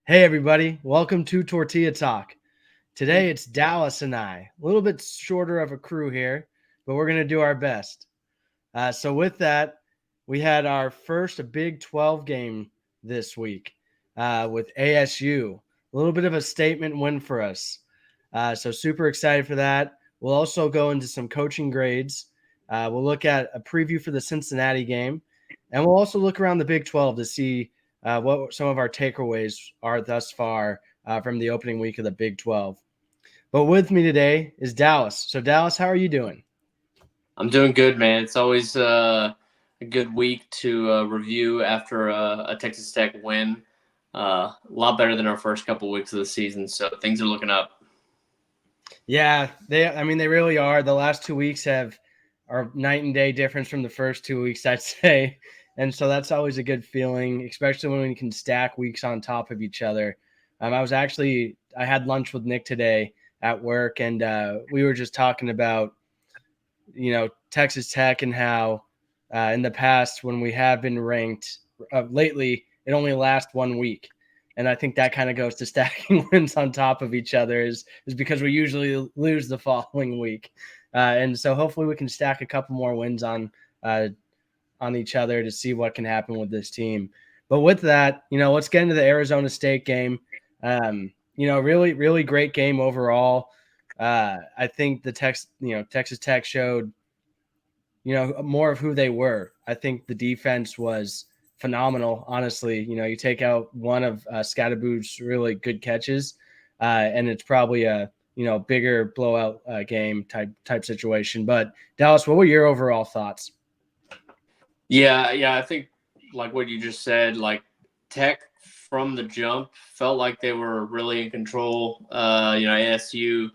Hey, everybody. Welcome to Tortilla Talk. Today it's Dallas and I. A little bit shorter of a crew here, but we're going to do our best. So, with that, we had our first Big 12 game this week with ASU. A little bit of a statement win for us. So, super excited for that. We'll also go into some coaching grades. We'll look at a preview for the Cincinnati game, and we'll also look around the Big 12 to see what some of our takeaways are thus far from the opening week of the Big 12. But with me today is Dallas. So, Dallas, how are you doing? I'm doing good, man. It's always a good week to review after a Texas Tech win. A lot better than our first couple weeks of the season, so things are looking up. Yeah, they really are. The last 2 weeks are night and day difference from the first 2 weeks, I'd say. And so that's always a good feeling, especially when we can stack weeks on top of each other. I had lunch with Nick today at work, and we were just talking about, Texas Tech and how in the past when we have been ranked lately, it only lasts 1 week. And I think that kind of goes to stacking wins on top of each other is because we usually lose the following week. And so hopefully we can stack a couple more wins on each other to see what can happen with this team. But with that, let's get into the Arizona State game. Really, really great game overall. I think Texas Tech showed, more of who they were. I think the defense was phenomenal. Honestly, you take out one of Scadaboo's really good catches, and it's probably a bigger blowout game type situation. But Dallas, what were your overall thoughts? Yeah, I think like what you just said, like Tech from the jump felt like they were really in control. ASU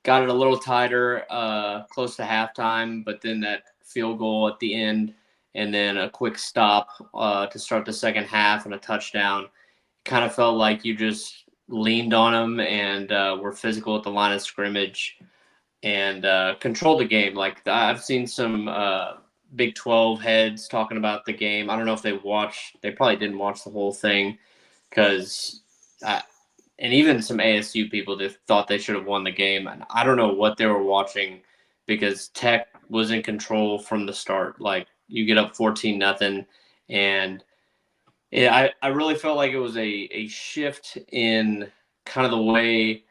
got it a little tighter, close to halftime, but then that field goal at the end, and then a quick stop to start the second half and a touchdown. Kind of felt like you just leaned on them and were physical at the line of scrimmage and controlled the game. Like I've seen some Big 12 heads talking about the game. I don't know if they watched. They probably didn't watch the whole thing because and even some ASU people that thought they should have won the game. And I don't know what they were watching because Tech was in control from the start. Like you get up 14-0, and I really felt like it was a shift in kind of the way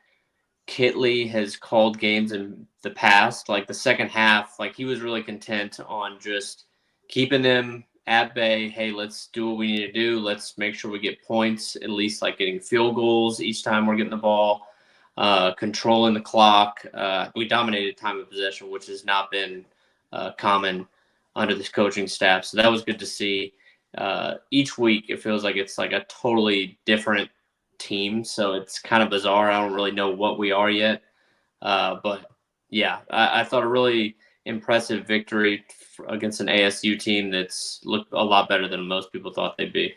Kitley has called games in the past. Like the second half, like he was really content on just keeping them at bay. Hey, let's do what we need to do. Let's make sure we get points, at least like getting field goals each time we're getting the ball, controlling the clock. We dominated time of possession, which has not been common under this coaching staff. So that was good to see. Each week, it feels like it's like a totally different team, so it's kind of bizarre. I don't really know what we are yet, but yeah, I thought a really impressive victory against an ASU team that's looked a lot better than most people thought they'd be.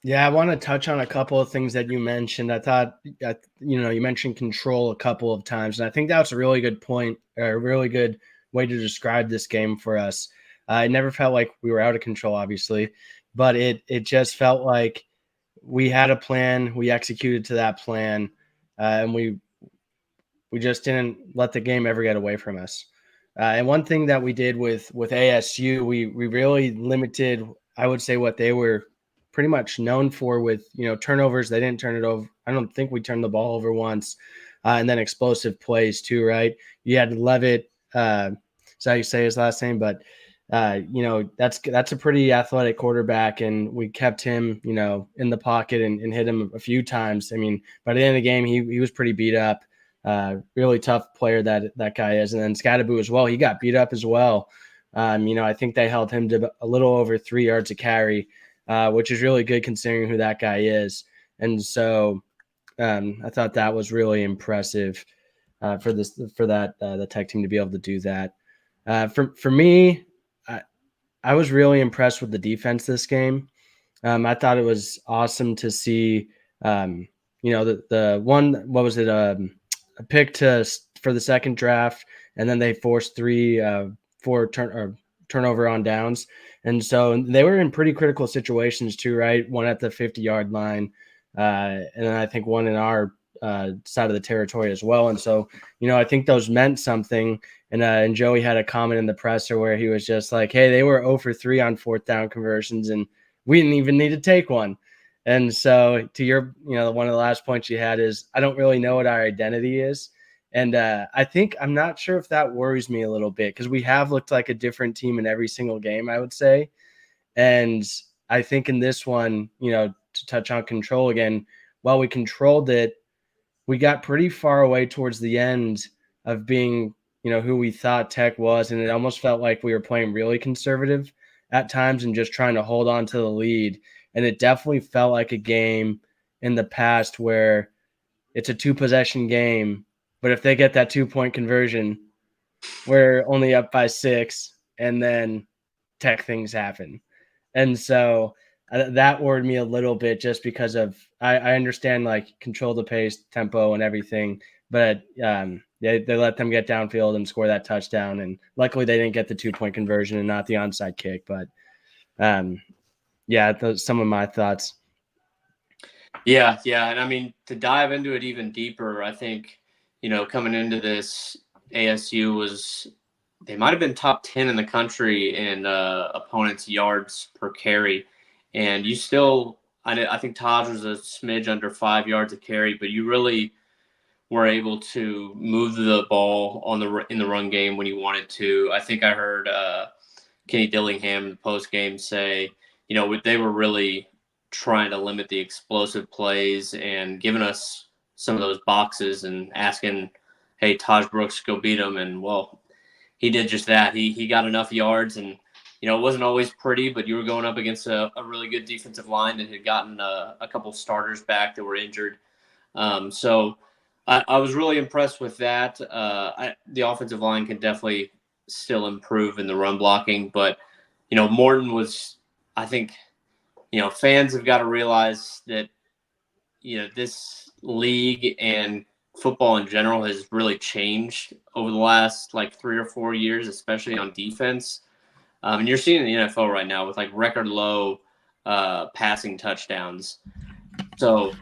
Yeah, I want to touch on a couple of things that you mentioned. I thought, you mentioned control a couple of times, and I think that's a really good point, or a really good way to describe this game for us. It never felt like we were out of control, obviously, but it just felt like we had a plan, we executed to that plan, and we just didn't let the game ever get away from us. And one thing that we did with ASU, we really limited, I would say, what they were pretty much known for with turnovers. They didn't turn it over. I don't think we turned the ball over once, and then explosive plays too. Right? You had Levitt. Is that how you say his last name? But that's a pretty athletic quarterback, and we kept him in the pocket and hit him a few times. I mean, by the end of the game, he was pretty beat up. Really tough player that guy is. And then Scadaboo as well. He got beat up as well. I think they held him to a little over 3 yards a carry, which is really good considering who that guy is. And so I thought that was really impressive for the Tech team to be able to do that. For me, I was really impressed with the defense this game. I thought it was awesome to see. The one, what was it? A pick for the second draft, and then they forced four turnover on downs, and so they were in pretty critical situations too, right? One at the 50-yard line, and then I think one in our side of the territory as well. And so, I think those meant something. And Joey had a comment in the presser where he was just like, "Hey, they were 0 for 3 on fourth down conversions, and we didn't even need to take one." And so, to your, one of the last points you had is, I don't really know what our identity is. And I think, I'm not sure if that worries me a little bit, because we have looked like a different team in every single game, I would say. And I think in this one, to touch on control again, while we controlled it, we got pretty far away towards the end of being, who we thought Tech was. And it almost felt like we were playing really conservative at times and just trying to hold on to the lead. And it definitely felt like a game in the past where it's a 2-possession game, but if they get that 2-point conversion, we're only up by 6, and then Tech things happen. And so that worried me a little bit, just because of I understand, like, control the pace, tempo, and everything, but they let them get downfield and score that touchdown, and luckily they didn't get the 2-point conversion and not the onside kick. But those some of my thoughts. Yeah, and I mean, to dive into it even deeper, I think, coming into this, ASU they might have been top 10 in the country in opponents' yards per carry. And you still, I think Taj was a smidge under 5 yards a carry, but you really were able to move the ball in the run game when you wanted to. I think I heard Kenny Dillingham in the post game say, they were really trying to limit the explosive plays and giving us some of those boxes and asking, "Hey, Taj Brooks, go beat him." And well, he did just that. He got enough yards, and it wasn't always pretty, but you were going up against a really good defensive line that had gotten a couple starters back that were injured. So I was really impressed with that. The offensive line can definitely still improve in the run blocking, but Morton was, I think, fans have got to realize that this league and football in general has really changed over the last like 3 or 4 years, especially on defense. And you're seeing in the NFL right now with like record low passing touchdowns. So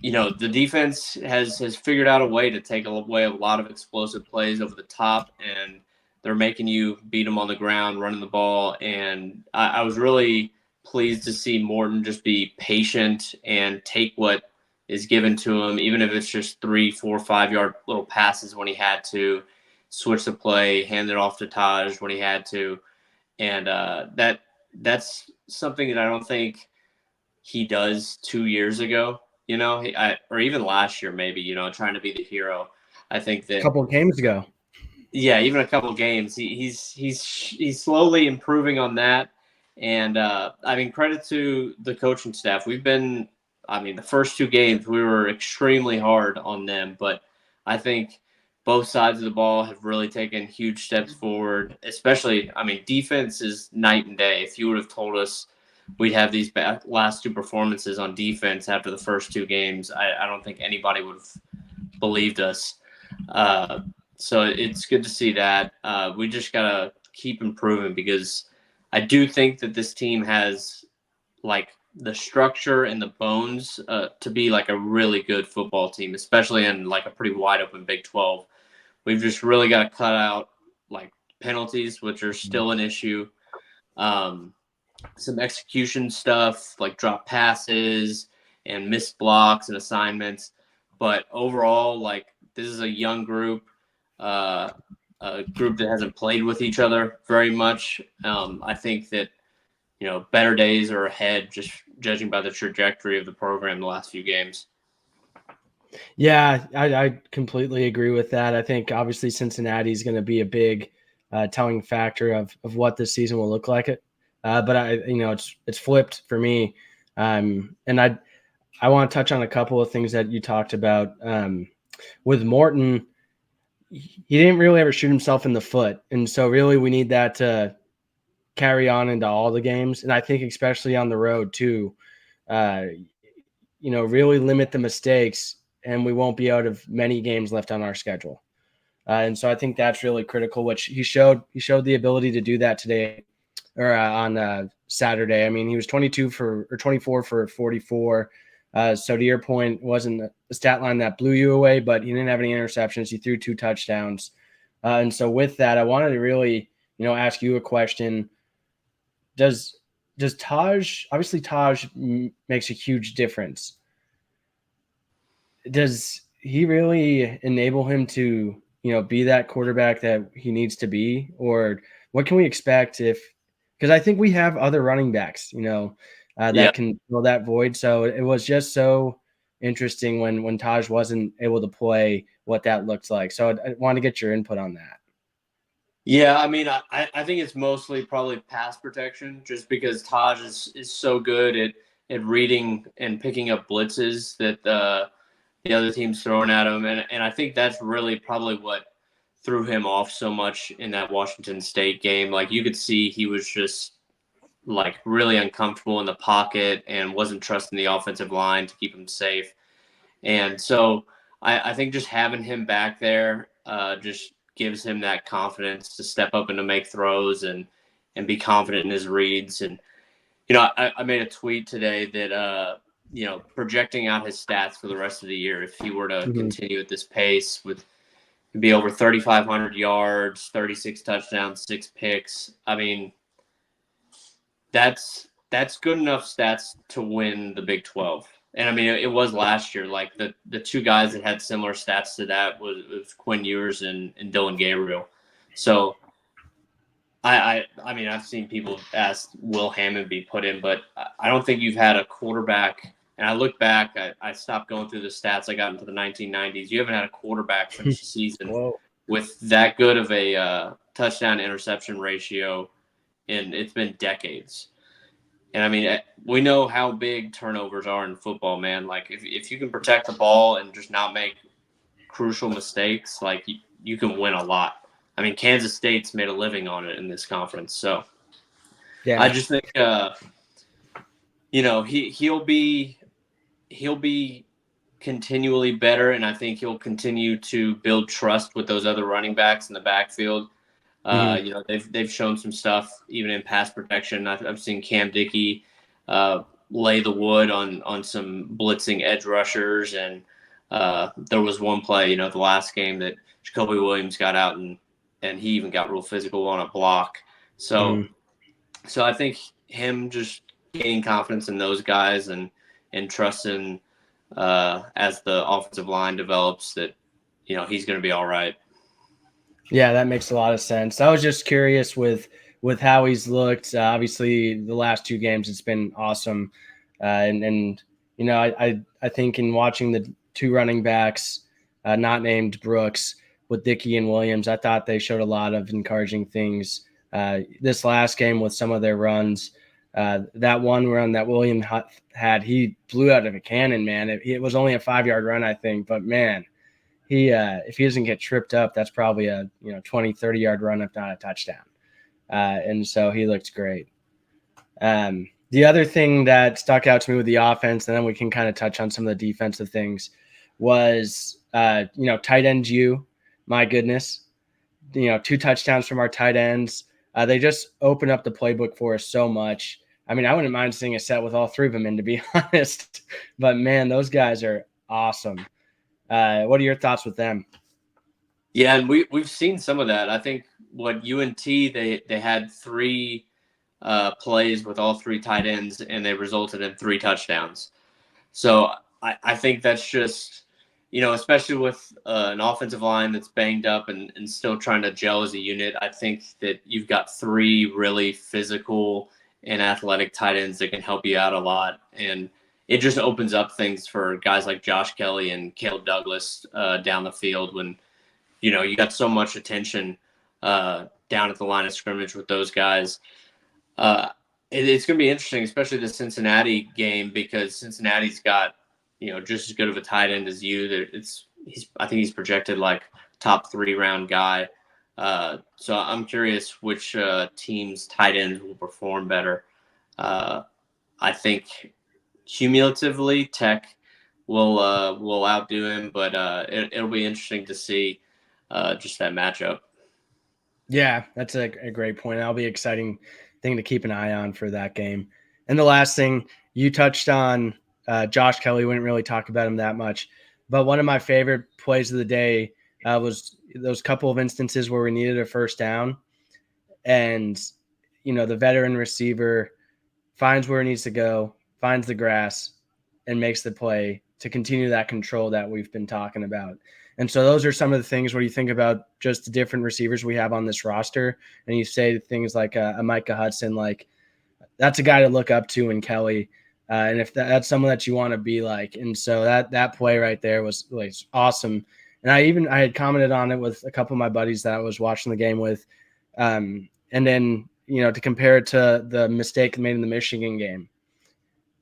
the defense has figured out a way to take away a lot of explosive plays over the top, and they're making you beat them on the ground, running the ball. And I was really pleased to see Morton just be patient and take what is given to him, even if it's just 3, 4, 5 yard little passes when he had to, switch the play, hand it off to Taj when he had to. And that's something that I don't think he does 2 years ago, or even last year, maybe, trying to be the hero. I think A that, couple of games ago. yeah, even a couple of games, he's slowly improving on that. And I mean, credit to the coaching staff. The first 2 games we were extremely hard on them, but I think both sides of the ball have really taken huge steps forward. Especially, defense is night and day. If you would have told us we'd have these last 2 performances on defense after the first 2 games, I don't think anybody would have believed us. So it's good to see that. We just got to keep improving, because I do think that this team has like the structure and the bones to be like a really good football team, especially in like a pretty wide open Big 12. We've just really got to cut out like penalties, which are still an issue. Some execution stuff like drop passes and missed blocks and assignments. But overall, like, this is a young group, a group that hasn't played with each other very much. I think that, better days are ahead, just judging by the trajectory of the program the last few games. Yeah, I completely agree with that. I think obviously Cincinnati is going to be a big telling factor of what this season will look like. But it's flipped for me. And I want to touch on a couple of things that you talked about. With Morton, he didn't really ever shoot himself in the foot. And so really we need that to carry on into all the games. And I think especially on the road too, really limit the mistakes, and we won't be out of many games left on our schedule. And so I think that's really critical, which he showed the ability to do that today, or on Saturday. I mean, he was 24 for 44. So to your point, it wasn't a stat line that blew you away, but he didn't have any interceptions. He threw 2 touchdowns. And so with that, I wanted to really, ask you a question. Does Taj, obviously Taj makes a huge difference. Does he really enable him to, be that quarterback that he needs to be? Or what can we expect because I think we have other running backs, Yeah. that can fill that void. So it was just so interesting when Taj wasn't able to play, what that looked like. So I want to get your input on that. Yeah, I mean, I think it's mostly probably pass protection, just because Taj is so good at reading and picking up blitzes that the other team's throwing at him, and I think that's really probably what threw him off so much in that Washington State game. Like, you could see he was just like really uncomfortable in the pocket and wasn't trusting the offensive line to keep him safe. And so I think just having him back there just gives him that confidence to step up and to make throws and be confident in his reads. And I made a tweet today that projecting out his stats for the rest of the year, if he were to Mhm. continue at this pace, would be over 3,500 yards, 36 touchdowns, 6 picks. I mean, that's good enough stats to win the Big 12. And I mean, it was last year. Like the two guys that had similar stats to that was Quinn Ewers and Dylan Gabriel. So I mean, I've seen people ask Will Hammond be put in, but I don't think you've had a quarterback. And I look back, I stopped going through the stats. I got into the 1990s. You haven't had a quarterback finish the season Whoa. with that good of a touchdown interception ratio, and it's been decades. And I mean, we know how big turnovers are in football, man. Like, if you can protect the ball and just not make crucial mistakes, like you can win a lot. I mean, Kansas State's made a living on it in this conference. So I Yeah. just think, he'll be continually better, and I think he'll continue to build trust with those other running backs in the backfield. Mhm. They've shown some stuff even in pass protection. I've seen Cam Dickey lay the wood on some blitzing edge rushers, and there was one play, the last game that Jacoby Williams got out and he even got real physical on a block. So Mhm. so I think him just gaining confidence in those guys and trusting as the offensive line develops that he's going to be all right. Yeah, that makes a lot of sense. I was just curious with how he's looked. Obviously, the last 2 games, it's been awesome, and I think in watching the 2 running backs, not named Brooks, with Dickey and Williams, I thought they showed a lot of encouraging things. This last game with some of their runs, that one run that Williams had, he blew out of a cannon, man. It was only a 5-yard run, I think, but man, he if he doesn't get tripped up, that's probably a 20, 30-yard run, if not a touchdown. And so he looked great. The other thing that stuck out to me with the offense, and then we can kind of touch on some of the defensive things, was tight end you. My goodness, 2 touchdowns from our tight ends. They just open up the playbook for us so much. I mean, I wouldn't mind seeing a set with all 3 of them in, to be honest. But man, those guys are awesome. What are your thoughts with them? Yeah, and we've seen some of that. I think what UNT they had 3 plays with all 3 tight ends, and they resulted in 3 touchdowns. So I think that's just especially with an offensive line that's banged up and still trying to gel as a unit. I think that you've got 3 really physical and athletic tight ends that can help you out a lot, and it just opens up things for guys like Josh Kelly and Caleb Douglas down the field when you got so much attention down at the line of scrimmage with those guys. Uh, it's going to be interesting, especially the Cincinnati game, because Cincinnati's got just as good of a tight end as you. I think he's projected like top 3 round guy. So I'm curious which team's tight ends will perform better. I think cumulatively Tech will outdo him, but it'll be interesting to see just that matchup. Yeah, that's a great point. That'll be an exciting thing to keep an eye on for that game. And the last thing you touched on, Josh Kelly, wouldn't really talk about him that much. But one of my favorite plays of the day was those couple of instances where we needed a first down, and the veteran receiver finds where he needs to go, finds the grass, and makes the play to continue that control that we've been talking about. And so those are some of the things where you think about just the different receivers we have on this roster, and you say things like a Micah Hudson, like that's a guy to look up to in Kelly. And if that's someone that you want to be like. And so that play right there was like awesome. And I had commented on it with a couple of my buddies that I was watching the game with. And then, to compare it to the mistake made in the Michigan game,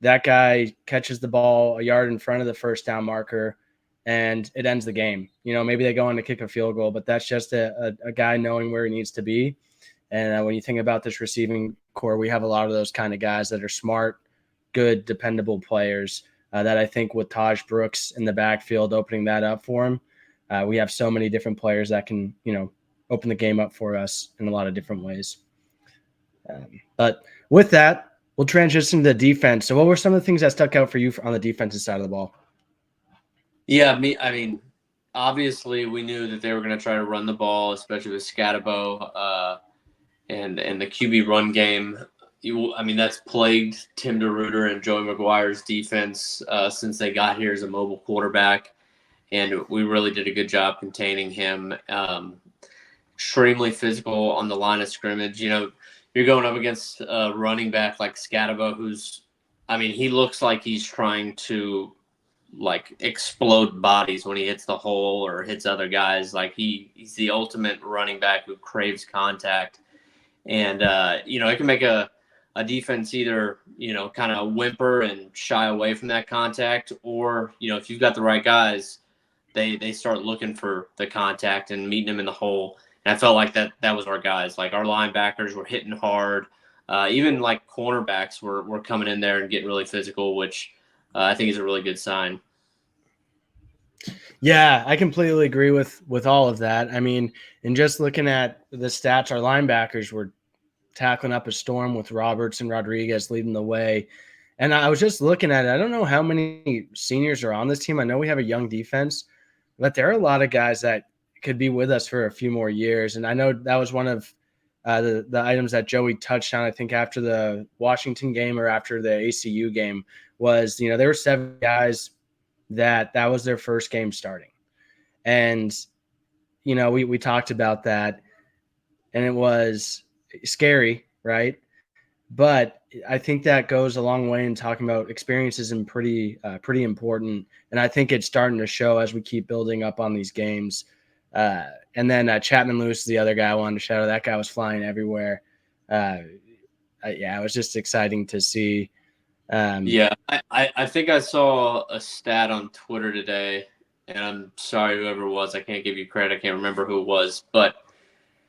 that guy catches the ball a yard in front of the first down marker and it ends the game. Maybe they go on to kick a field goal, but that's just a guy knowing where he needs to be. And when you think about this receiving core, we have a lot of those kind of guys that are smart, good, dependable players that I think with Taj Brooks in the backfield opening that up for him, we have so many different players that can, open the game up for us in a lot of different ways. But with that, we'll transition to defense. So what were some of the things that stuck out for you on the defensive side of the ball? Yeah, obviously we knew that they were going to try to run the ball, especially with Scatabo and the QB run game. That's plagued Tim DeRuyter and Joey McGuire's defense since they got here as a mobile quarterback, and we really did a good job containing him. Extremely physical on the line of scrimmage. You're going up against a running back like Scatabo, he looks like he's trying to explode bodies when he hits the hole or hits other guys. He's the ultimate running back who craves contact. And, it can make a defense either, kind of whimper and shy away from that contact, or, if you've got the right guys, they start looking for the contact and meeting him in the hole. And I felt like that was our guys. Like our linebackers were hitting hard. Even cornerbacks were coming in there and getting really physical, which I think is a really good sign. Yeah, I completely agree with all of that. And just looking at the stats, our linebackers were tackling up a storm with Roberts and Rodriguez leading the way. And I was just looking at it. I don't know how many seniors are on this team. I know we have a young defense, but there are a lot of guys that could be with us for a few more years. And I know that was one of the items that Joey touched on, I think, after the Washington game or after the ACU game was, there were 7 guys that was their first game starting. And, we talked about that, and it was scary, right? But I think that goes a long way in talking about experiences and pretty important. And I think it's starting to show as we keep building up on these games. And then Chapman Lewis is the other guy I wanted to shout out. That guy was flying everywhere. It was just exciting to see. I think I saw a stat on Twitter today, and I'm sorry whoever it was. I can't give you credit. I can't remember who it was, but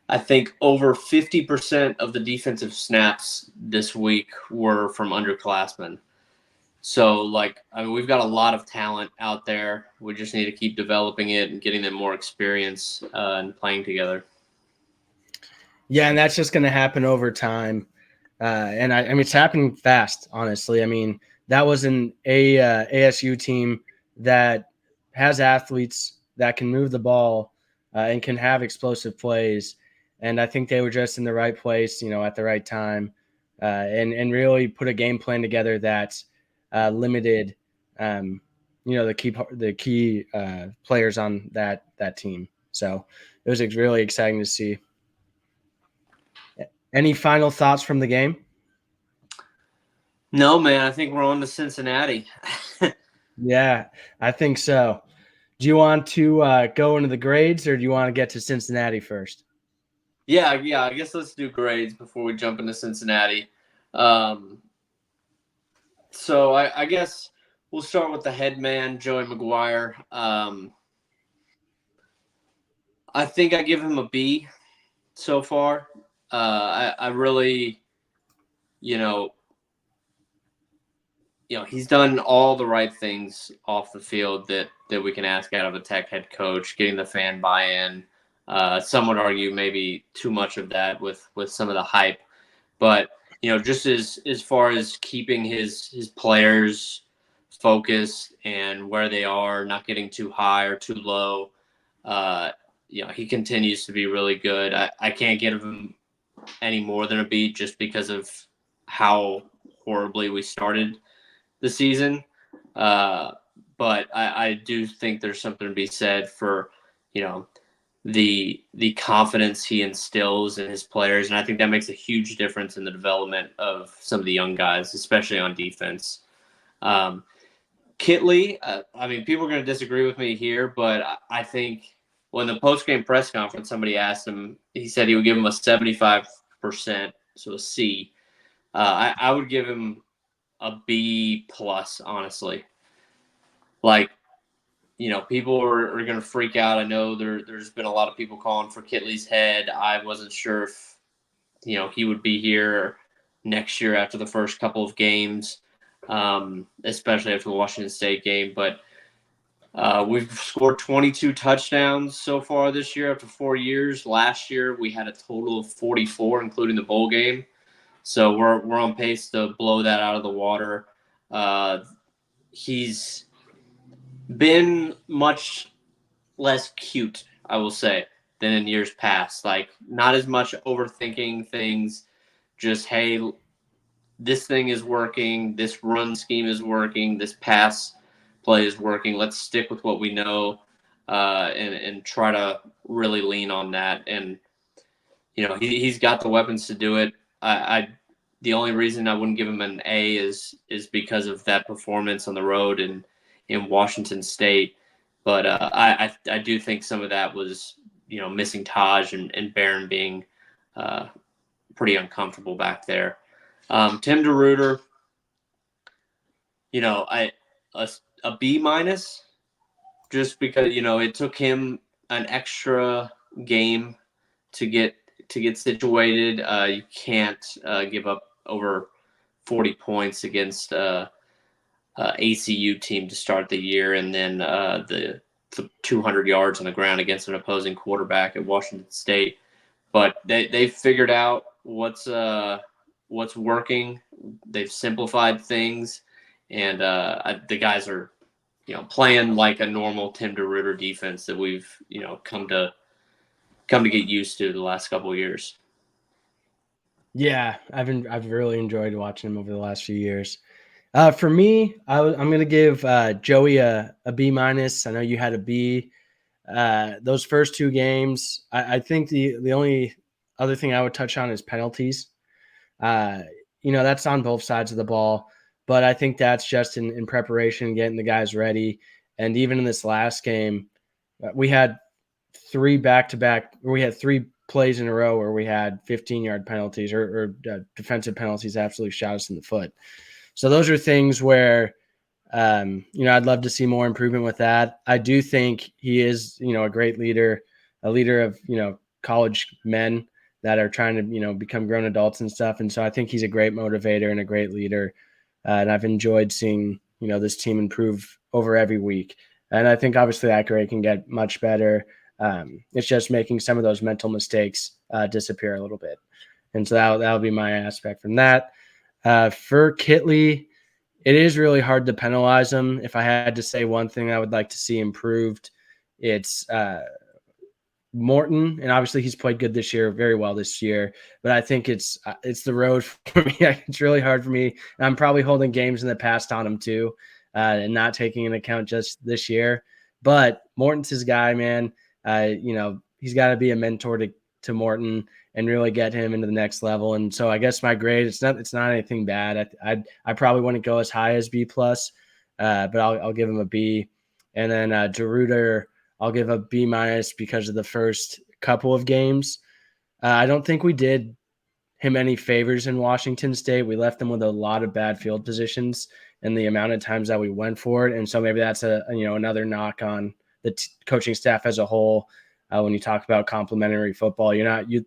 I think over 50% of the defensive snaps this week were from underclassmen. So, we've got a lot of talent out there. We just need to keep developing it and getting them more experience and playing together. Yeah, and that's just going to happen over time. And it's happening fast, honestly. That was an ASU team that has athletes that can move the ball and can have explosive plays. And I think they were just in the right place, at the right time, and really put a game plan together that limited, the key players on that team. So it was really exciting to see. Any final thoughts from the game? No, man. I think we're on to Cincinnati. Yeah, I think so. Do you want to go into the grades, or do you want to get to Cincinnati first? Yeah. I guess let's do grades before we jump into Cincinnati. So I guess we'll start with the head man, Joey McGuire. I think I give him a B so far. I really, he's done all the right things off the field that we can ask out of a Tech head coach, getting the fan buy-in. Some would argue maybe too much of that with some of the hype, but just as far as keeping his players focus and where they are, not getting too high or too low. He continues to be really good. I can't give him any more than a B just because of how horribly we started the season. But I do think there's something to be said for, the confidence he instills in his players, and I think that makes a huge difference in the development of some of the young guys, especially on defense. Kitley, people are going to disagree with me here, but I think when the post-game press conference, somebody asked him, he said he would give him a 75%, so a C. I would give him a B plus, honestly. People are going to freak out. I know there's been a lot of people calling for Kitley's head. I wasn't sure if, he would be here next year after the first couple of games, especially after the Washington State game. But we've scored 22 touchdowns so far this year after 4 years. Last year, we had a total of 44, including the bowl game. So we're on pace to blow that out of the water. He's been much less cute, I will say, than in years past. Like, not as much overthinking things. Just, hey, this thing is working. This run scheme is working. This pass play is working. Let's stick with what we know and try to really lean on that. And, he's got the weapons to do it. The only reason I wouldn't give him an A is because of that performance on the road and in Washington State. But I do think some of that was, missing Taj and Barron being pretty uncomfortable back there. Tim DeRuyter, a B minus, just because it took him an extra game to get situated. You can't give up over 40 points against ACU team to start the year, and then the 200 yards on the ground against an opposing quarterback at Washington State. But they figured out what's working. They've simplified things, and the guys are playing like a normal Tim DeRuyter defense that we've come to get used to the last couple of years. Yeah, I've really enjoyed watching him over the last few years. For me, I'm going to give Joey a B minus. I know you had a B. Those first two games, I think the only other thing I would touch on is penalties. That's on both sides of the ball, but I think that's just in preparation, getting the guys ready. And even in this last game, we had three plays in a row where we had 15-yard penalties or defensive penalties absolutely shot us in the foot. So those are things where, I'd love to see more improvement with that. I do think he is, a great leader, a leader of, college men that are trying to, become grown adults and stuff. And so I think he's a great motivator and a great leader. And I've enjoyed seeing, this team improve over every week. And I think obviously that grade can get much better. It's just making some of those mental mistakes disappear a little bit. And so that'll be my aspect from that. For Kitley, it is really hard to penalize him. If I had to say one thing I would like to see improved, it's Morton. And obviously he's played good this year, very well this year. But I think it's the road for me. It's really hard for me. And I'm probably holding games in the past on him too, and not taking into account just this year. But Morton's his guy, man. He's got to be a mentor to Morton and really get him into the next level. And so I guess my grade, it's not anything bad. I probably wouldn't go as high as B plus, but I'll give him a B. And then DeRuyter, I'll give a B minus because of the first couple of games. I don't think we did him any favors in Washington State. We left them with a lot of bad field positions and the amount of times that we went for it. And so maybe that's another knock on the coaching staff as a whole. When you talk about complimentary football,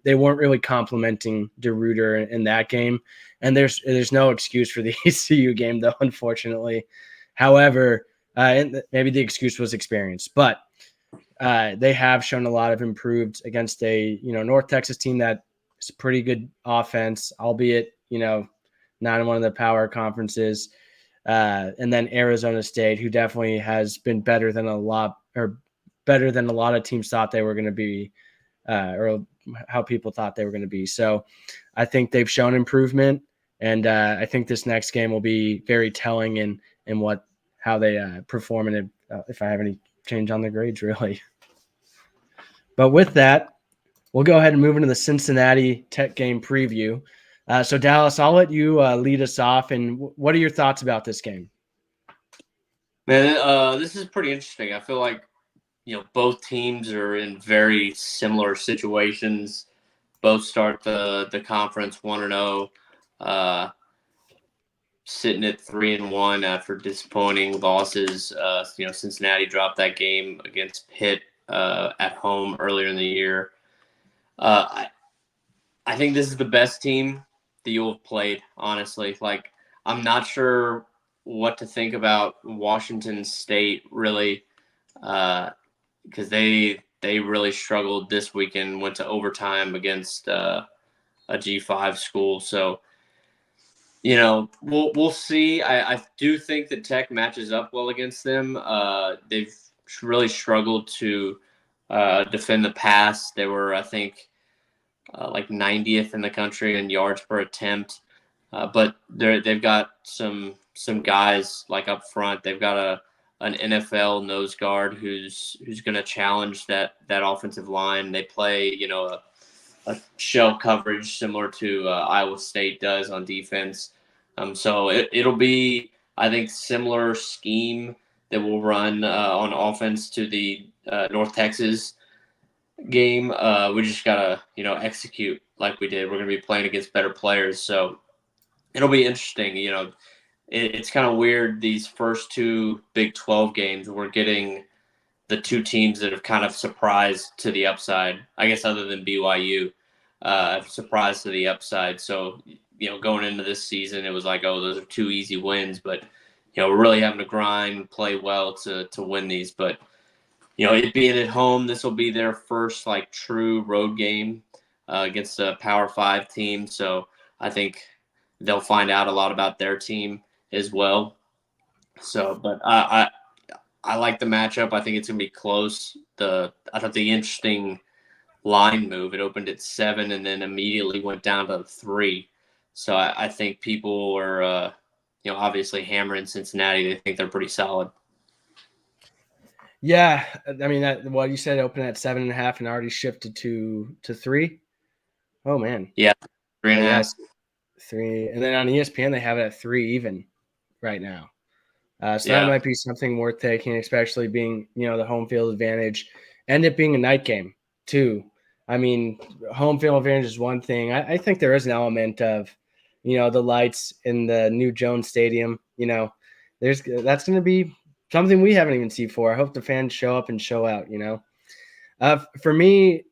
they weren't really complimenting DeRuyter in that game. And there's no excuse for the ECU game though, unfortunately. However, and maybe the excuse was experience, but they have shown a lot of improved against a, North Texas team that is a pretty good offense, albeit, not in one of the power conferences. and then Arizona State, who definitely has been better than a lot of teams thought they were going to be, or how people thought they were going to be. So I think they've shown improvement, and I think this next game will be very telling in how they perform, and if I have any change on the grades, really. But with that, we'll go ahead and move into the Cincinnati Tech game preview. So Dallas, I'll let you lead us off. And what are your thoughts about this game? Man, this is pretty interesting. I feel like both teams are in very similar situations. Both start the conference 1-0, sitting at 3-1 after disappointing losses. Cincinnati dropped that game against Pitt at home earlier in the year. I think this is the best team that you'll have played, honestly. Like, I'm not sure what to think about Washington State, really, because they really struggled this weekend, went to overtime against a G5 school. So, we'll see. I do think that Tech matches up well against them. They've really struggled to defend the pass. They were, I think, like 90th in the country in yards per attempt. But they've got some guys like up front. They've got an NFL nose guard who's going to challenge that offensive line. They play a shell coverage similar to Iowa State does on defense. So it'll be, I think, similar scheme that we'll run on offense to the North Texas game. We just gotta execute like we did. We're gonna be playing against better players, so it'll be interesting. It's kind of weird, these first two Big 12 games. We're getting the two teams that have kind of surprised to the upside, I guess, other than BYU, surprised to the upside. So going into this season, it was like, oh, those are two easy wins, but we're really having to grind, play well to win these. But it being at home, this will be their first like true road game against a Power 5 team. So I think they'll find out a lot about their team as well. So, but I like the matchup. I think it's gonna be close. I thought the interesting line move. It opened at 7 and then immediately went down to 3. So I think people are obviously hammering Cincinnati. They think they're pretty solid. Yeah, I mean, what you said, open at 7.5 and already shifted to 3. Oh man, yeah, 3.5. Yeah, 3, and then on ESPN they have it at 3 even right now. So that might be something worth taking, especially being the home field advantage, and it being a night game too. I mean, home field advantage is one thing. I think there is an element of the lights in the new Jones Stadium. That's going to be something we haven't even seen before. I hope the fans show up and show out. For me,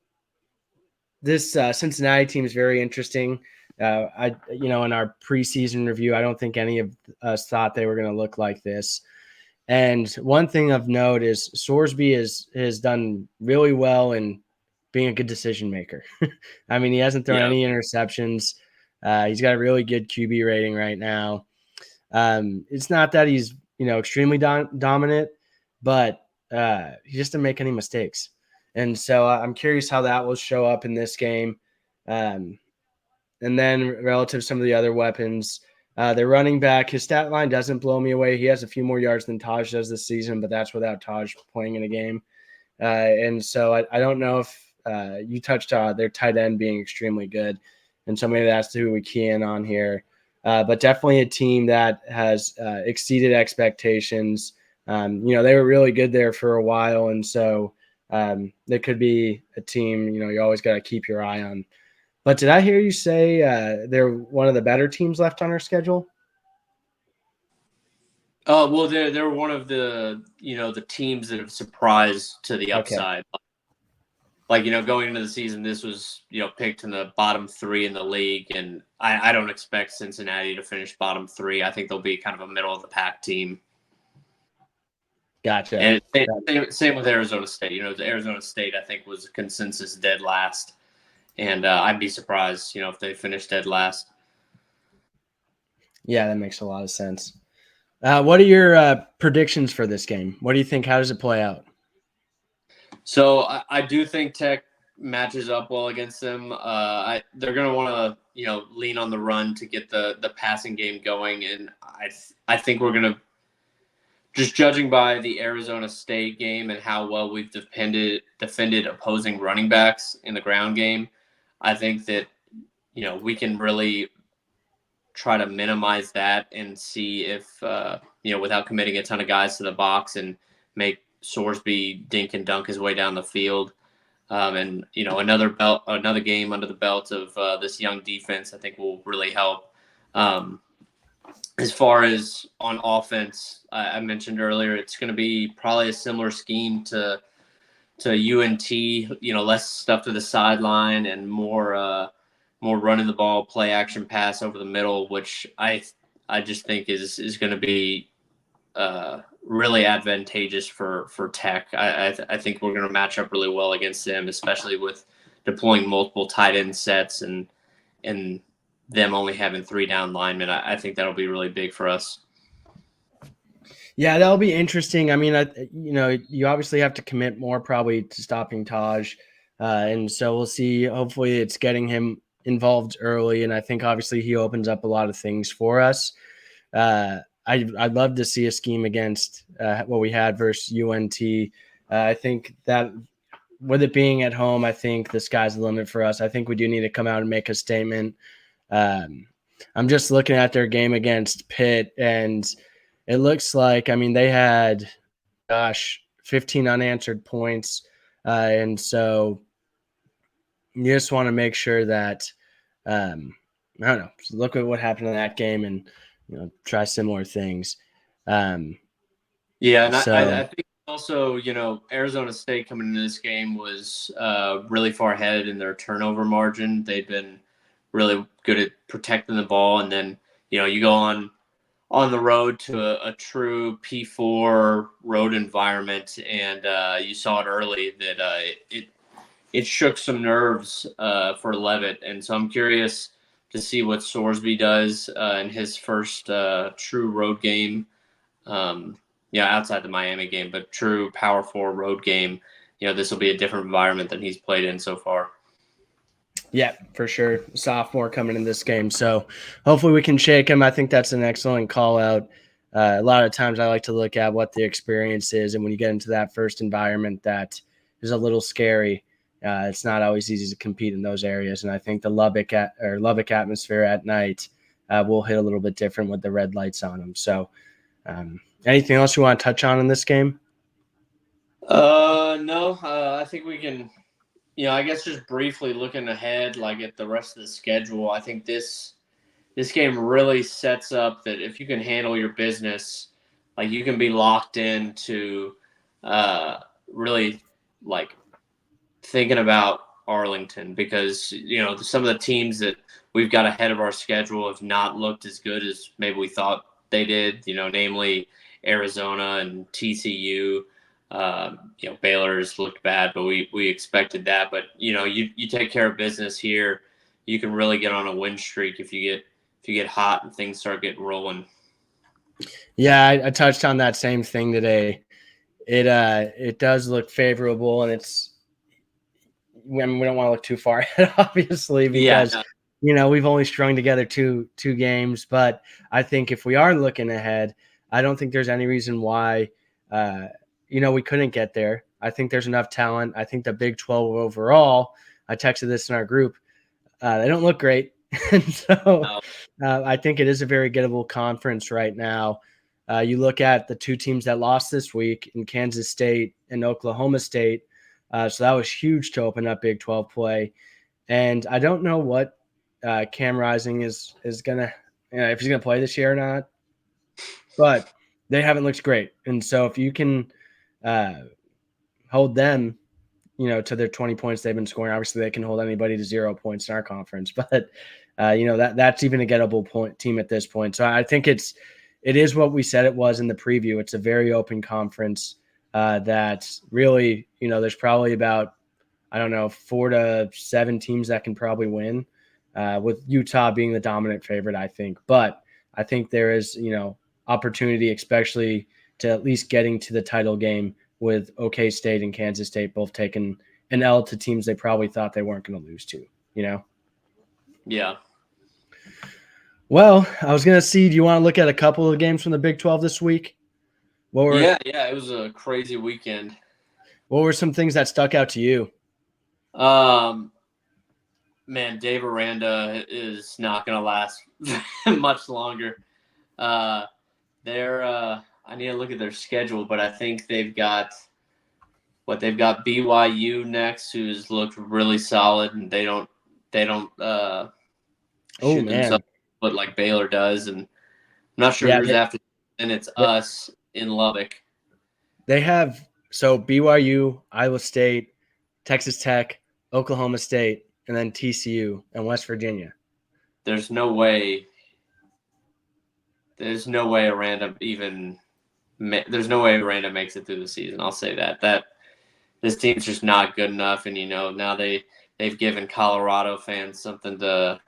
this Cincinnati team is very interesting. In our preseason review, I don't think any of us thought they were going to look like this. And one thing of note is Sorsby has done really well in being a good decision maker. I mean, he hasn't thrown any interceptions. He's got a really good QB rating right now. It's not that he's extremely dominant, but he just didn't make any mistakes. And so I'm curious how that will show up in this game. And then relative to some of the other weapons, their running back, his stat line doesn't blow me away. He has a few more yards than Taj does this season, but that's without Taj playing in a game. And so I don't know if you touched on their tight end being extremely good. And so maybe that's who we key in on here. But definitely a team that has exceeded expectations. They were really good there for a while. And so they could be a team, you always got to keep your eye on. But did I hear you say they're one of the better teams left on our schedule? Well, they're one of the the teams that have surprised to the upside. Okay. Like going into the season, this was picked in the bottom 3 in the league, and I don't expect Cincinnati to finish bottom 3. I think they'll be kind of a middle of the pack team. Gotcha. And same with Arizona State. Arizona State, I think, was consensus dead last. And I'd be surprised, if they finish dead last. Yeah, that makes a lot of sense. What are your predictions for this game? What do you think? How does it play out? So I do think Tech matches up well against them. They're going to want to lean on the run to get the passing game going, and I think we're going to, just judging by the Arizona State game and how well we've defended opposing running backs in the ground game. I think that we can really try to minimize that and see if without committing a ton of guys to the box and make Sorsby dink and dunk his way down the field. And another game under the belt of this young defense, I think will really help. As far as on offense, I mentioned earlier, it's going to be probably a similar scheme to UNT. Less stuff to the sideline and more running the ball, play action pass over the middle, which I just think is going to be really advantageous for Tech. I think we're going to match up really well against them, especially with deploying multiple tight end sets and them only having 3 down linemen. I think that'll be really big for us. Yeah, that'll be interesting. I mean, you obviously have to commit more probably to stopping Taj, and so we'll see. Hopefully, it's getting him involved early, and I think obviously he opens up a lot of things for us. I'd love to see a scheme against what we had versus UNT. I think that with it being at home, I think the sky's the limit for us. I think we do need to come out and make a statement. I'm just looking at their game against Pitt, and it looks like, I mean, they had, 15 unanswered points. And so you just want to make sure that, I don't know, look at what happened in that game and, try similar things. Yeah, and I think also, Arizona State coming into this game was really far ahead in their turnover margin. They've been really good at protecting the ball, and then you go on the road to a true P4 road environment, and you saw it early that it shook some nerves for Levitt, and so I'm curious to see what Sorsby does in his first true road game. Outside the Miami game, but true Power 4 road game. This will be a different environment than he's played in so far. Yeah, for sure. Sophomore coming in this game. So hopefully we can shake him. I think that's an excellent call out. A lot of times I like to look at what the experience is. And when you get into that first environment that is a little scary, it's not always easy to compete in those areas. And I think the Lubbock atmosphere at night will hit a little bit different with the red lights on them. So anything else you want to touch on in this game? No, I think we can, I guess just briefly looking ahead, like at the rest of the schedule, I think this game really sets up that if you can handle your business, like you can be locked into really like thinking about Arlington, because some of the teams that we've got ahead of our schedule have not looked as good as maybe we thought they did, namely Arizona and TCU. Baylor's looked bad, but we expected that. But you take care of business here, you can really get on a win streak if you get hot and things start getting rolling. Yeah, I touched on that same thing today. It does look favorable, and we don't want to look too far ahead, obviously, because we've only strung together two games. But I think if we are looking ahead, I don't think there's any reason why we couldn't get there. I think there's enough talent. I think the Big 12 overall, I texted this in our group, they don't look great. And so I think it is a very gettable conference right now. You look at the 2 teams that lost this week in Kansas State and Oklahoma State. So that was huge to open up Big 12 play. And I don't know what Cam Rising is going to, if he's going to play this year or not. But they haven't looked great. And so if you can hold them, to their 20 points they've been scoring, obviously they can hold anybody to 0 points in our conference. But, that's even a gettable team at this point. So I think it is what we said it was in the preview. It's a very open conference that really, there's probably about, 4 to 7 teams that can probably win, with Utah being the dominant favorite, I think. But I think there is, opportunity, especially to at least getting to the title game with OK State and Kansas State both taking an L to teams they probably thought they weren't going to lose to, you know? Yeah. Well, I was going to see, do you want to look at a couple of games from the Big 12 this week? Yeah, it was a crazy weekend. What were some things that stuck out to you? Man, Dave Aranda is not going to last much longer. I need to look at their schedule, but I think they've got BYU next, who's looked really solid, and they don't shoot themselves but like Baylor does, and I'm not sure who's after. And it's us in Lubbock. They have BYU, Iowa State, Texas Tech, Oklahoma State, and then TCU and West Virginia. There's no way Aranda makes it through the season. I'll say that this team's just not good enough, and now they've given Colorado fans something to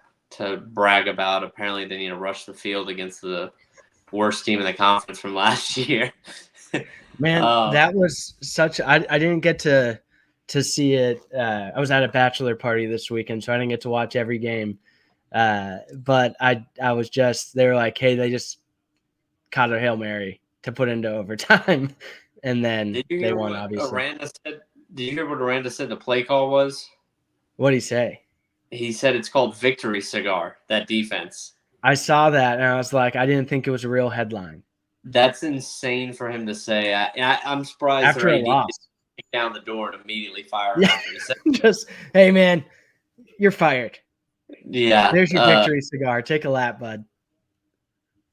brag about. Apparently, they need to rush the field against the worst team in the conference from last year. Man, that was such. I didn't get to see it. I was at a bachelor party this weekend, so I didn't get to watch every game. But I was just, they were like, hey, they just caught a Hail Mary to put into overtime, and then they won. Obviously, did you hear what Aranda said the play call was? What did he say? He said it's called Victory Cigar, that defense. I saw that, and I was like, I didn't think it was a real headline. That's insane for him to say. I'm surprised after a loss, kick down the door and immediately fire. Yeah, just, hey man, you're fired. Yeah, there's your victory cigar. Take a lap, bud.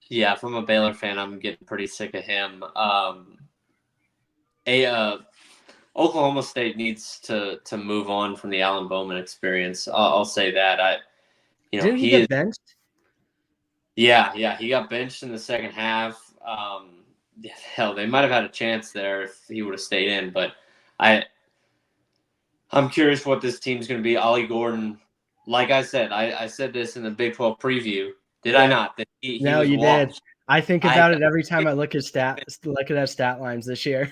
Yeah, from a Baylor fan, I'm getting pretty sick of him. Oklahoma State needs to move on from the Alan Bowman experience. I'll say that. Didn't he get benched? Yeah, he got benched in the second half. Hell, they might have had a chance there if he would have stayed in. But I'm curious what this team's going to be. Ollie Gordon, like I said, I said this in the Big 12 preview. Did I not? That no, you did. I think about it every time I look at stat lines this year.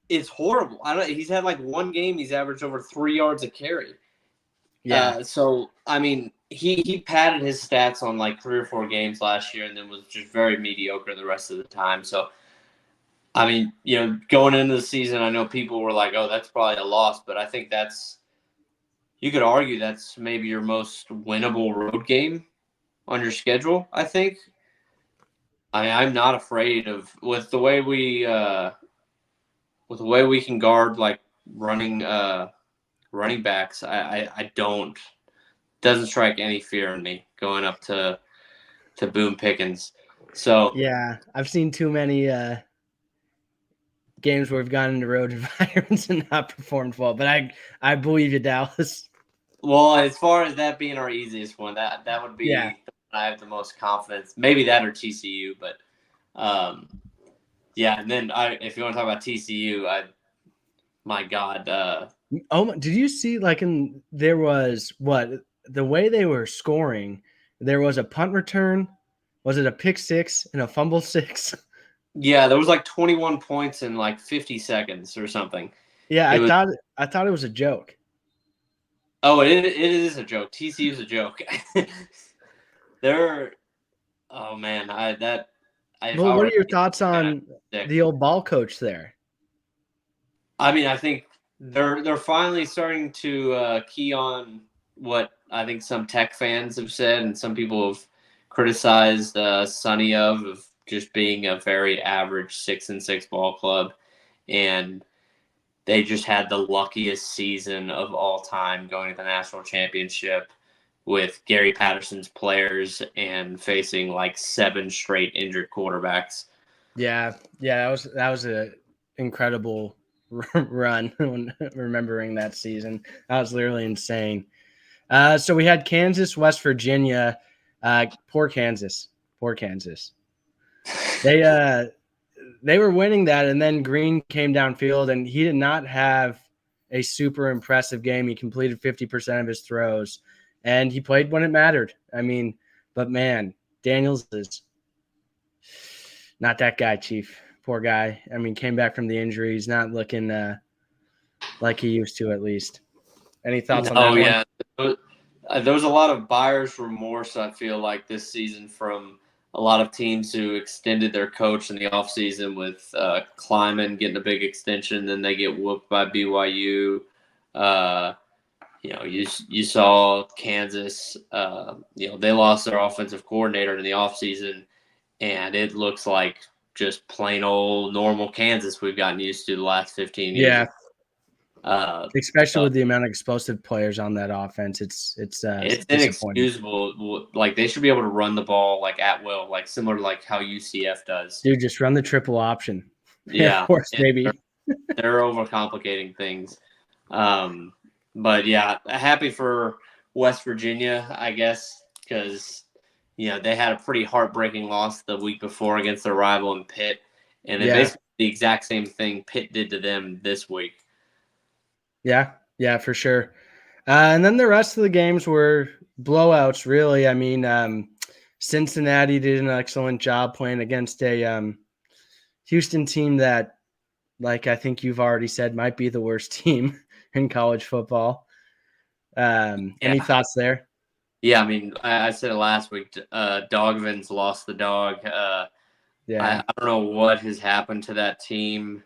It's horrible. He's had like one game. He's averaged over 3 yards a carry. Yeah. So I mean, he padded his stats on like 3 or 4 games last year, and then was just very mediocre the rest of the time. So, I mean, going into the season, I know people were like, "Oh, that's probably a loss," but I think you could argue that's maybe your most winnable road game on your schedule. I think. I'm not afraid with the way we can guard like running backs. Doesn't strike any fear in me going up to Boone Pickens. So yeah, I've seen too many games where we've gotten into road environments and not performed well. But I believe you, Dallas. Well, as far as that being our easiest one, that would be. Yeah. I have the most confidence. Maybe that or TCU, but yeah. And then if you want to talk about TCU, my God. Did you see there was the way they were scoring? There was a punt return. Was it a pick six and a fumble six? Yeah, there was like 21 points in like 50 seconds or something. Yeah, I thought it was a joke. Oh, it is a joke. TCU is a joke. Oh man, Well, what are your thoughts on the old ball coach there? I mean, I think they're finally starting to key on what I think some Tech fans have said, and some people have criticized Sonny of just being a very average 6-6 ball club, and they just had the luckiest season of all time going to the national championship with Gary Patterson's players and facing like 7 straight injured quarterbacks. Yeah, that was an incredible run when remembering that season. That was literally insane. So we had Kansas, West Virginia. Poor Kansas. They were winning that, and then Green came downfield, and he did not have a super impressive game. He completed 50% of his throws, and he played when it mattered. I mean, but man, Daniels Not that guy, Chief. Poor guy. I mean, came back from the injury. He's not looking like he used to, at least. Any thoughts on Oh that one? yeah, there was a lot of buyer's remorse. I feel like this season from a lot of teams who extended their coach in the offseason with Kleiman getting a big extension, then they get whooped by BYU. Uh, you saw Kansas. They lost their offensive coordinator in the offseason, and it looks like just plain old normal Kansas we've gotten used to the last 15 years. Yeah, especially with the amount of explosive players on that offense, it's disappointing. inexcusable. Like they should be able to run the ball like at will, like similar to like how UCF does. Dude, just run the triple option. Air Yeah, Force, maybe. they're overcomplicating things. But yeah, happy for West Virginia, I guess, because they had a pretty heartbreaking loss the week before against their rival in Pitt, and then basically the exact same thing Pitt did to them this week. Yeah, for sure. And then the rest of the games were blowouts, really. I mean, Cincinnati did an excellent job playing against a Houston team that, like I think you've already said, might be the worst team in college football. Any thoughts there? Yeah, I mean, I said it last week. Dogvins lost the dog. I don't know what has happened to that team.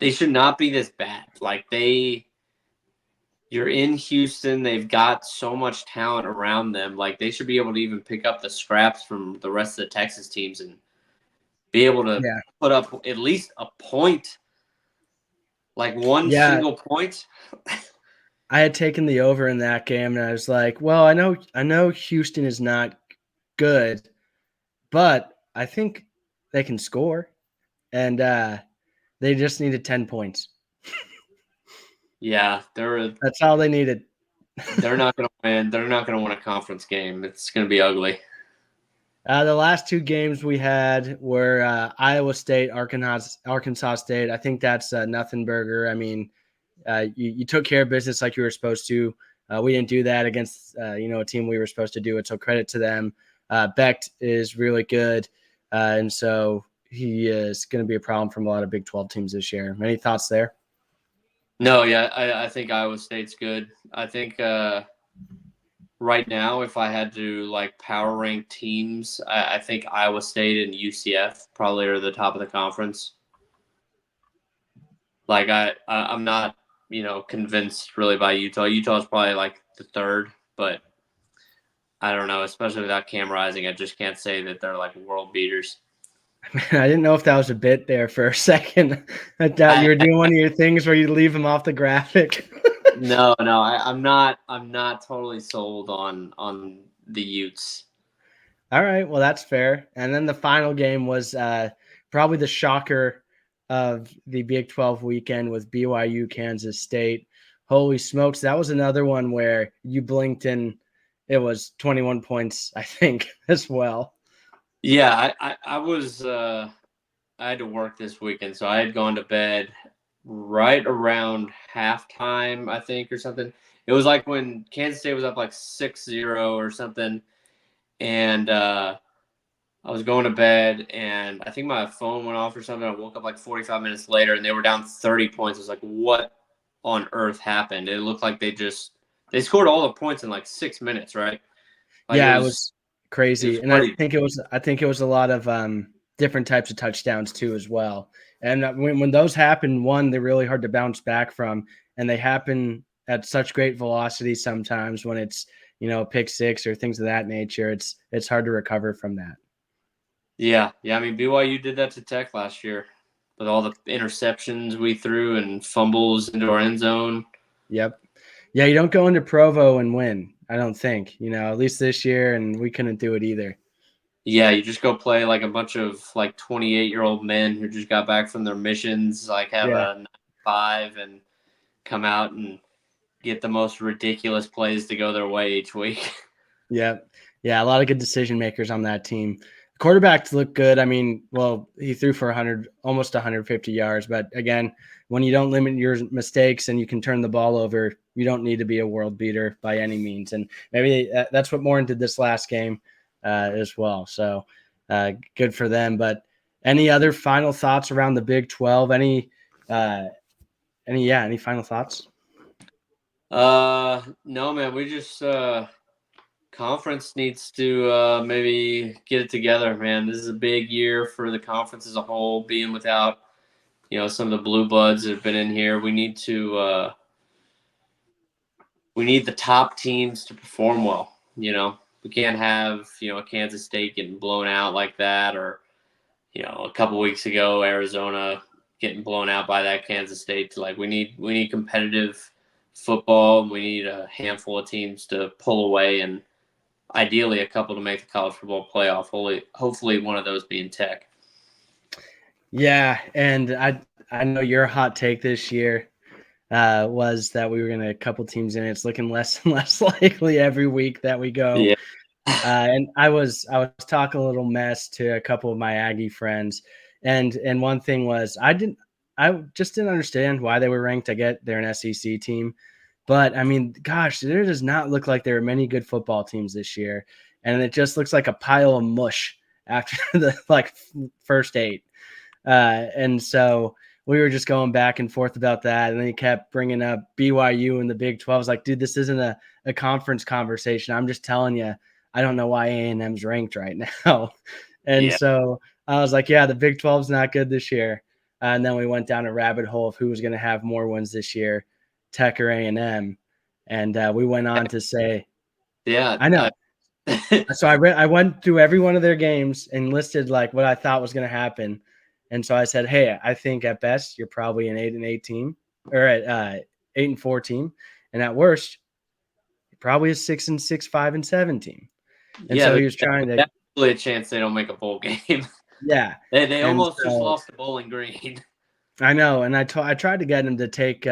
They should not be this bad. Like you're in Houston. They've got so much talent around them. Like they should be able to even pick up the scraps from the rest of the Texas teams and be able to put up at least a point, like one single point. I had taken the over in that game, and I was like, well, I know Houston is not good, but I think they can score, and they just needed 10 points. Yeah, that's all they needed. They're not going to win. They're not going to win a conference game. It's going to be ugly. The last two games we had were Iowa State, Arkansas State. I think that's nothing burger. I mean, you took care of business like you were supposed to. We didn't do that against a team we were supposed to do it. So credit to them. Becht is really good, and so he is going to be a problem from a lot of Big 12 teams this year. Any thoughts there? No, yeah, I think Iowa State's good. I think right now, if I had to like power rank teams, I think Iowa State and UCF probably are the top of the conference. Like I'm not convinced really by Utah. Utah's probably like the third, but I don't know. Especially without Cam Rising, I just can't say that they're like world beaters. I didn't know if that was a bit there for a second. I thought you were doing one of your things where you leave him off the graphic. No, I'm not totally sold on the Utes. All right, well that's fair. And then the final game was probably the shocker of the Big 12 weekend with BYU Kansas State. Holy smokes, that was another one where you blinked and it was 21 points, I think, as well. Yeah, I was I had to work this weekend, so I had gone to bed right around halftime, I think, or something. It was like when Kansas State was up like 6-0 or something, and I was going to bed, and I think my phone went off or something. I woke up like 45 minutes later, and they were down 30 points. I was like, what on earth happened? It looked like they scored all the points in like 6 minutes, right? Like it was crazy. And crazy. I think it was a lot of different types of touchdowns too as well. And when those happen, one, they're really hard to bounce back from, and they happen at such great velocity sometimes when it's pick six or things of that nature. It's hard to recover from that. Yeah. I mean, BYU did that to Tech last year with all the interceptions we threw and fumbles into our end zone. Yep. Yeah, you don't go into Provo and win, I don't think, at least this year, and we couldn't do it either. Yeah, you just go play like a bunch of like 28-year-old men who just got back from their missions, like have a 9-5 and come out and get the most ridiculous plays to go their way each week. Yeah, a lot of good decision makers on that team. The quarterbacks look good. I mean, well, he threw for almost 150 yards. But again, when you don't limit your mistakes and you can turn the ball over, you don't need to be a world beater by any means. And maybe that's what Morin did this last game as well. So good for them. But any other final thoughts around the Big 12? Any final thoughts? No, man. We just conference needs to maybe get it together, man. This is a big year for the conference as a whole, being without some of the blue bloods that have been in here. We need the top teams to perform well. We can't have a Kansas State getting blown out like that, or a couple weeks ago Arizona getting blown out by that Kansas State. Like we need competitive football. We need a handful of teams to pull away, and ideally a couple to make the college football playoff. Hopefully one of those being Tech. Yeah, and I know your hot take this year was that we were going to a couple teams in. It's looking less and less likely every week that we go. Yeah. And I was talking a little mess to a couple of my Aggie friends, and one thing was I just didn't understand why they were ranked. I get they're an SEC team, but I mean, gosh, there does not look like there are many good football teams this year, and it just looks like a pile of mush after the first 8. And so we were just going back and forth about that. And then he kept bringing up BYU and the Big 12. I was like, dude, this isn't a conference conversation. I'm just telling you, I don't know why A&M's ranked right now. And so I was like, yeah, the Big 12's not good this year. And then we went down a rabbit hole of who was going to have more wins this year, Tech or A&M. And we went on to say, yeah, I know. So I went through every one of their games and listed like what I thought was going to happen. And so I said, hey, I think at best you're probably an 8-8 team, or at 8-4 team, and at worst, you're probably a 6-6, 5-7 team. And so he was trying to. Definitely a chance they don't make a bowl game. Yeah, they almost just lost to Bowling Green. I know, and I tried to get him to take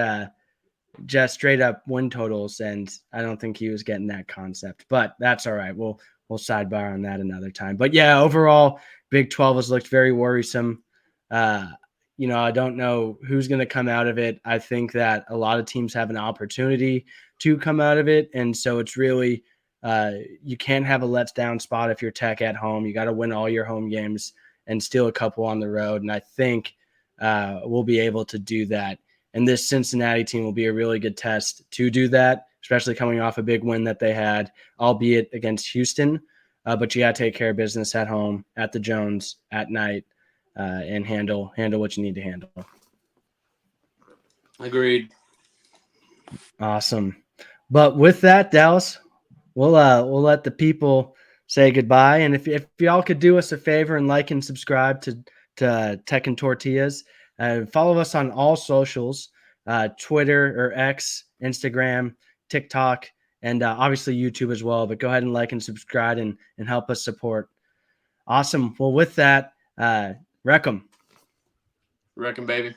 just straight up win totals, and I don't think he was getting that concept. But that's all right. We'll sidebar on that another time. But yeah, overall, Big 12 has looked very worrisome. I don't know who's going to come out of it. I think that a lot of teams have an opportunity to come out of it. And so it's really, you can't have a let's down spot if you're Tech at home. You got to win all your home games and steal a couple on the road. And I think we'll be able to do that. And this Cincinnati team will be a really good test to do that, especially coming off a big win that they had, albeit against Houston. But you got to take care of business at home, at the Jones, at night. And handle what you need to handle. Agreed. Awesome. But with that, Dallas, we'll let the people say goodbye. And if y'all could do us a favor and like and subscribe to Tech and Tortillas, follow us on all socials, Twitter or X, Instagram, TikTok, and obviously YouTube as well. But go ahead and like and subscribe and help us support. Awesome. Well, with that, Wreck 'em, baby.